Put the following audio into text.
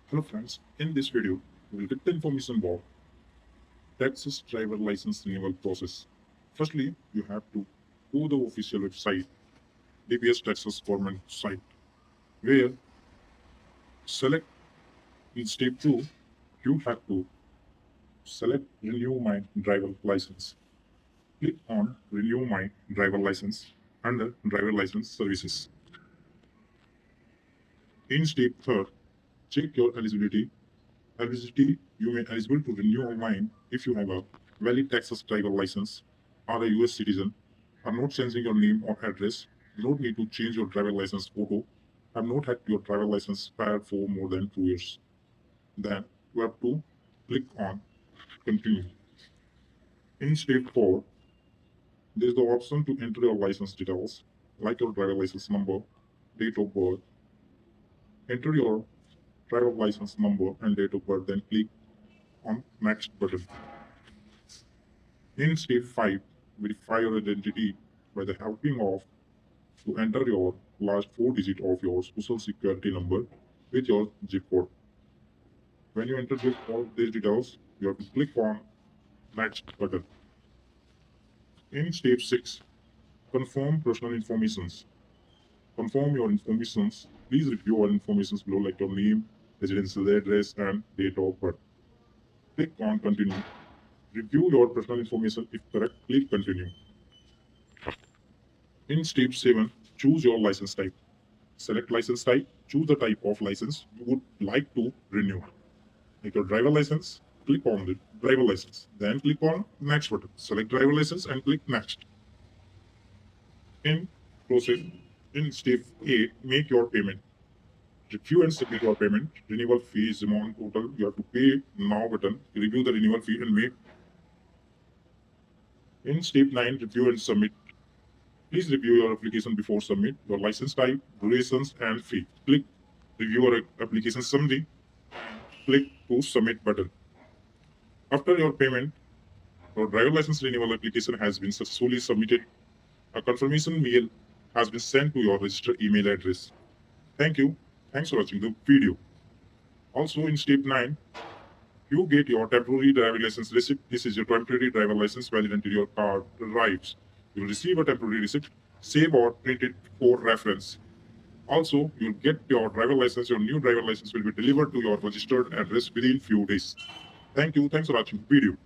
Hello friends, in this video, we will get the information about Texas driver license renewal process. Firstly, you have to go to the official website, DBS Texas government site, where select in step 2, you have to select renew my driver license. Click on renew my driver license under driver license services. In step 3, check your eligibility. Eligibility, you may eligible to renew online if you have a valid Texas driver license, are a US citizen, are not changing your name or address, do not need to change your driver license photo, have not had your driver license expired for more than 2 years. Then you have to click on continue. In step 4, there is the option to enter your license details, like your driver license number, date of birth. Enter your driver license number and date of birth, then click on next button. In step 5, verify your identity by the helping of to enter your last 4 digits of your social security number with your zip code. When you enter all these details, you have to click on next button. In step 6, confirm personal informations. Confirm your informations. Please review all informations below like your name, residential address, and date of birth. Click on continue. Review your personal information. If correct, click continue. In step 7, choose your license type. Select license type, choose the type of license you would like to renew. Like your driver license, click on the driver license. Then click on next button. Select driver license and click next. In process, in step 8, make your payment. Review and submit your payment. Renewal fee is amount total. You have to pay now button. Review the renewal fee and make. In step 9, review and submit. Please review your application before submit. Your license type, durations, and fee. Click review your application summary. Click to submit button. After your payment, your driver license renewal application has been successfully submitted. A confirmation mail has been sent to your registered email address. Thank you. Thanks for watching the video. Also, in step 9, you get your temporary driver license receipt. This is your temporary driver license valid until your card arrives. You will receive a temporary receipt, save or print it for reference. Also, you'll get your driver license. Your new driver license will be delivered to your registered address within few days. Thank you. Thanks for watching the video.